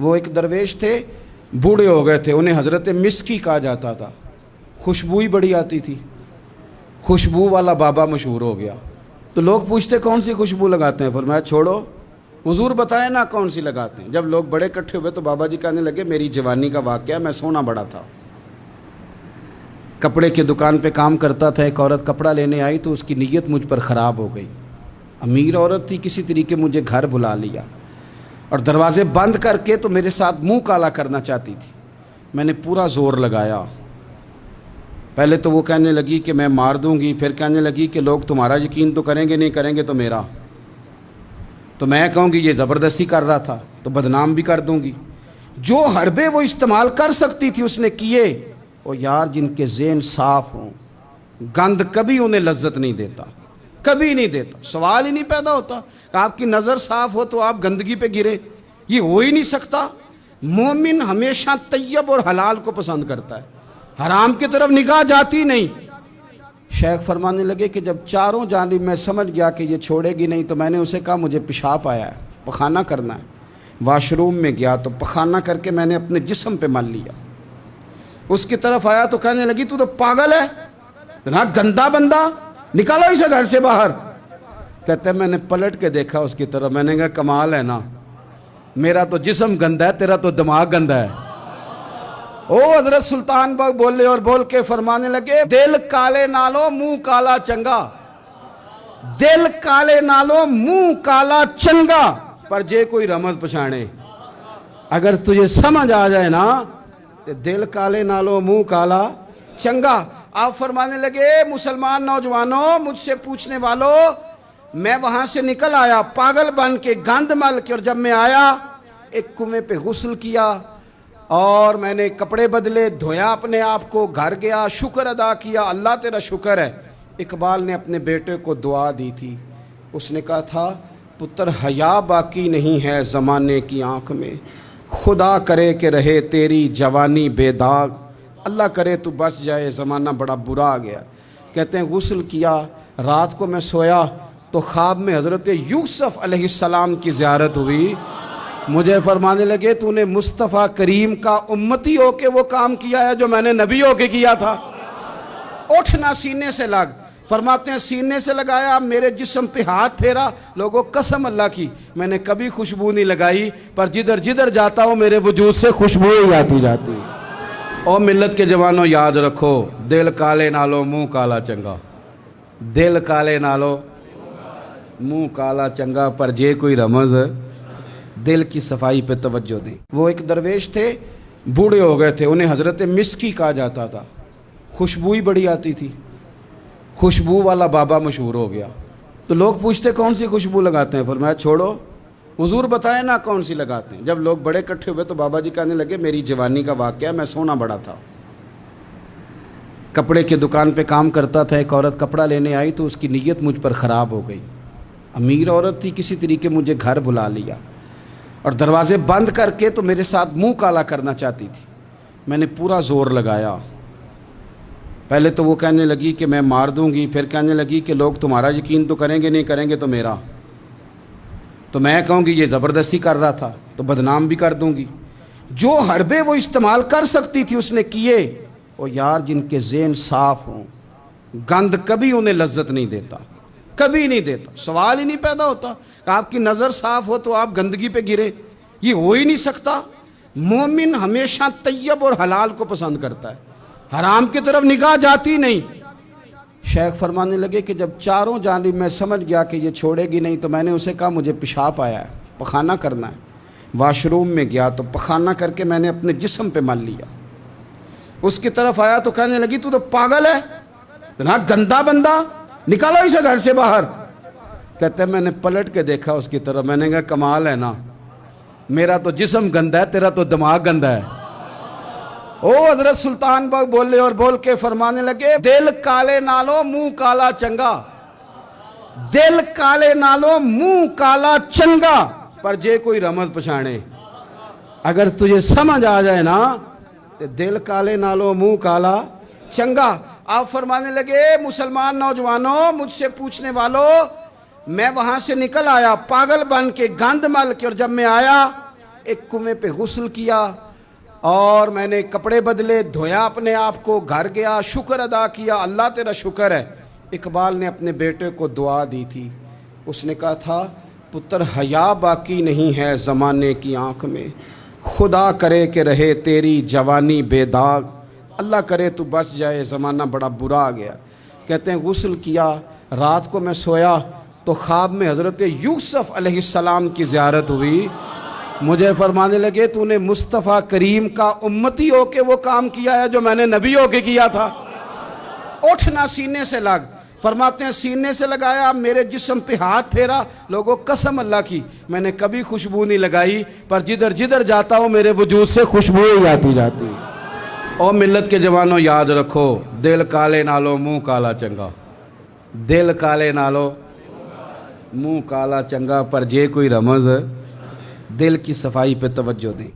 وہ ایک درویش تھے، بوڑھے ہو گئے تھے، انہیں حضرت مسکی کہا جاتا تھا، خوشبو ہی بڑی آتی تھی، خوشبو والا بابا مشہور ہو گیا۔ تو لوگ پوچھتے کون سی خوشبو لگاتے ہیں؟ فرمایا چھوڑو، حضور بتائیں نا کون سی لگاتے ہیں۔ جب لوگ بڑے اکٹھے ہوئے تو بابا جی کہنے لگے میری جوانی کا واقعہ، میں سونا بڑا تھا، کپڑے کی دکان پہ کام کرتا تھا، ایک عورت کپڑا لینے آئی تو اس کی نیت مجھ پر خراب ہو گئی، امیر عورت تھی، کسی طریقے مجھے گھر بلا لیا اور دروازے بند کر کے تو میرے ساتھ منہ کالا کرنا چاہتی تھی۔ میں نے پورا زور لگایا، پہلے تو وہ کہنے لگی کہ میں مار دوں گی، پھر کہنے لگی کہ لوگ تمہارا یقین تو کریں گے، نہیں کریں گے تو میرا، تو میں کہوں گی یہ زبردستی کر رہا تھا تو بدنام بھی کر دوں گی۔ جو حربے وہ استعمال کر سکتی تھی اس نے کیے۔ اور یار جن کے ذہن صاف ہوں، گند کبھی انہیں لذت نہیں دیتا، کبھی نہیں دیتا، سوال ہی نہیں پیدا ہوتا کہ آپ کی نظر صاف ہو تو آپ گندگی پہ گریں، یہ ہو ہی نہیں سکتا۔ مومن ہمیشہ طیب اور حلال کو پسند کرتا ہے، حرام کی طرف نگاہ جاتی نہیں۔ شیخ فرمانے لگے کہ جب چاروں جانب میں سمجھ گیا کہ یہ چھوڑے گی نہیں تو میں نے اسے کہا مجھے پیشاب آیا ہے، پخانہ کرنا ہے۔ واش روم میں گیا تو پخانہ کر کے میں نے اپنے جسم پہ مل لیا۔ اس کی طرف آیا تو کہنے لگی تو پاگل ہے، اتنا گندا بندہ، نکالو اسے گھر سے باہر۔ کہتے ہیں میں نے پلٹ کے دیکھا اس کی طرف، میں نے کہا کمال ہے نا، میرا تو جسم گندا ہے، تیرا تو دماغ گندا ہے۔ او حضرت سلطان باغ بولے اور بول کے فرمانے لگے دل کالے نالو منہ کالا چنگا، دل کالے نالو منہ کالا چنگا، پر جے کوئی رمز پچھانے۔ اگر تجھے سمجھ آ جائے نا تو دل کالے نالو منہ کالا چنگا۔ آپ فرمانے لگے مسلمان نوجوانوں، مجھ سے پوچھنے والوں، میں وہاں سے نکل آیا پاگل بن کے، گند مل کے، اور جب میں آیا ایک کنویں پہ غسل کیا اور میں نے کپڑے بدلے، دھویا اپنے آپ کو، گھر گیا، شکر ادا کیا، اللہ تیرا شکر ہے۔ اقبال نے اپنے بیٹے کو دعا دی تھی، اس نے کہا تھا پتر حیا باقی نہیں ہے زمانے کی آنکھ میں، خدا کرے کہ رہے تیری جوانی بے داغ، اللہ کرے تو بچ جائے زمانہ بڑا برا آ گیا۔ کہتے ہیں غسل کیا، رات کو میں سویا تو خواب میں حضرت یوسف علیہ السلام کی زیارت ہوئی۔ مجھے فرمانے لگے تو نے مصطفیٰ کریم کا امتی ہو کے وہ کام کیا ہے جو میں نے نبی ہو کے کیا تھا۔ اٹھنا سینے سے لگ، فرماتے ہیں سینے سے لگایا، میرے جسم پہ ہاتھ پھیرا، لوگوں قسم اللہ کی میں نے کبھی خوشبو نہیں لگائی، پر جدھر جدھر جاتا ہوں میرے وجود سے خوشبو ہی آتی جاتی۔ اور ملت کے جوانوں یاد رکھو، دل کالے نالو منہ کالا چنگا، دل کالے نالو منہ کالا چنگا، پر جے کوئی رمز دل کی صفائی پہ توجہ دیں۔ وہ ایک درویش تھے، بوڑھے ہو گئے تھے، انہیں حضرت مسکی کہا جاتا تھا، خوشبو ہی بڑی آتی تھی، خوشبو والا بابا مشہور ہو گیا۔ تو لوگ پوچھتے کون سی خوشبو لگاتے ہیں؟ فرمایا چھوڑو، حضور بتائیں نا کون سی لگاتے ہیں۔ جب لوگ بڑے اکٹھے ہوئے تو بابا جی کہنے لگے میری جوانی کا واقعہ، میں سونا بڑا تھا، کپڑے کی دکان پہ کام کرتا تھا، ایک عورت کپڑا لینے آئی تو اس کی نیت مجھ پر خراب ہو گئی، امیر عورت تھی، کسی طریقے مجھے گھر بلا لیا اور دروازے بند کر کے تو میرے ساتھ منہ کالا کرنا چاہتی تھی۔ میں نے پورا زور لگایا، پہلے تو وہ کہنے لگی کہ میں مار دوں گی، پھر کہنے لگی کہ لوگ تمہارا یقین تو کریں گے، نہیں کریں گے تو میرا، تو میں کہوں گی یہ زبردستی کر رہا تھا تو بدنام بھی کر دوں گی۔ جو حربے وہ استعمال کر سکتی تھی اس نے کیے۔ اور یار جن کے ذہن صاف ہوں، گند کبھی انہیں لذت نہیں دیتا، کبھی نہیں دیتا، سوال ہی نہیں پیدا ہوتا کہ آپ کی نظر صاف ہو تو آپ گندگی پہ گریں، یہ ہو ہی نہیں سکتا۔ مومن ہمیشہ طیب اور حلال کو پسند کرتا ہے، حرام کی طرف نگاہ جاتی نہیں۔ شیخ فرمانے لگے کہ جب چاروں جانب میں سمجھ گیا کہ یہ چھوڑے گی نہیں تو میں نے اسے کہا مجھے پیشاب آیا ہے، پخانہ کرنا ہے۔ واش روم میں گیا تو پخانہ کر کے میں نے اپنے جسم پہ مل لیا۔ اس کی طرف آیا تو کہنے لگی تو پاگل ہے، اتنا گندا بندہ، نکالو اسے گھر سے باہر۔ کہتے ہیں میں نے پلٹ کے دیکھا اس کی طرف، میں نے کہا کمال ہے نا، میرا تو جسم گندا ہے، تیرا تو دماغ گندا ہے۔ او حضرت سلطان باغ بولے اور بول کے فرمانے لگے دل کالے نالو منہ کالا چنگا، دل کالے نالو منہ کالا چنگا، پر جے کوئی رمز پچھانے۔ اگر تجھے سمجھ آ جائے نا تو دل کالے نالو منہ کالا چنگا۔ آپ فرمانے لگے مسلمان نوجوانوں، مجھ سے پوچھنے والوں، میں وہاں سے نکل آیا پاگل بن کے، گند مل کے، اور جب میں آیا ایک کنویں پہ غسل کیا اور میں نے کپڑے بدلے، دھویا اپنے آپ کو، گھر گیا، شکر ادا کیا، اللہ تیرا شکر ہے۔ اقبال نے اپنے بیٹے کو دعا دی تھی، اس نے کہا تھا پتر حیا باقی نہیں ہے زمانے کی آنکھ میں، خدا کرے کہ رہے تیری جوانی بے داغ، اللہ کرے تو بچ جائے زمانہ بڑا برا آ گیا۔ کہتے ہیں غسل کیا، رات کو میں سویا تو خواب میں حضرت یوسف علیہ السلام کی زیارت ہوئی، مجھے فرمانے لگے تو نے مصطفیٰ کریم کا امتی ہو کے وہ کام کیا ہے جو میں نے نبی ہو کے کیا تھا، اٹھنا سینے سے لگ۔ فرماتے ہیں سینے سے لگایا، میرے جسم پہ ہاتھ پھیرا، لوگوں قسم اللہ کی میں نے کبھی خوشبو نہیں لگائی، پر جدھر جدھر جاتا ہوں میرے وجود سے خوشبو ہی آتی جاتی۔ اور ملت کے جوانوں یاد رکھو، دل کالے نالو منہ کالا چنگا، دل کالے نالو منہ کالا چنگا، پر جے کوئی رمز دل کی صفائی پہ توجہ دیں۔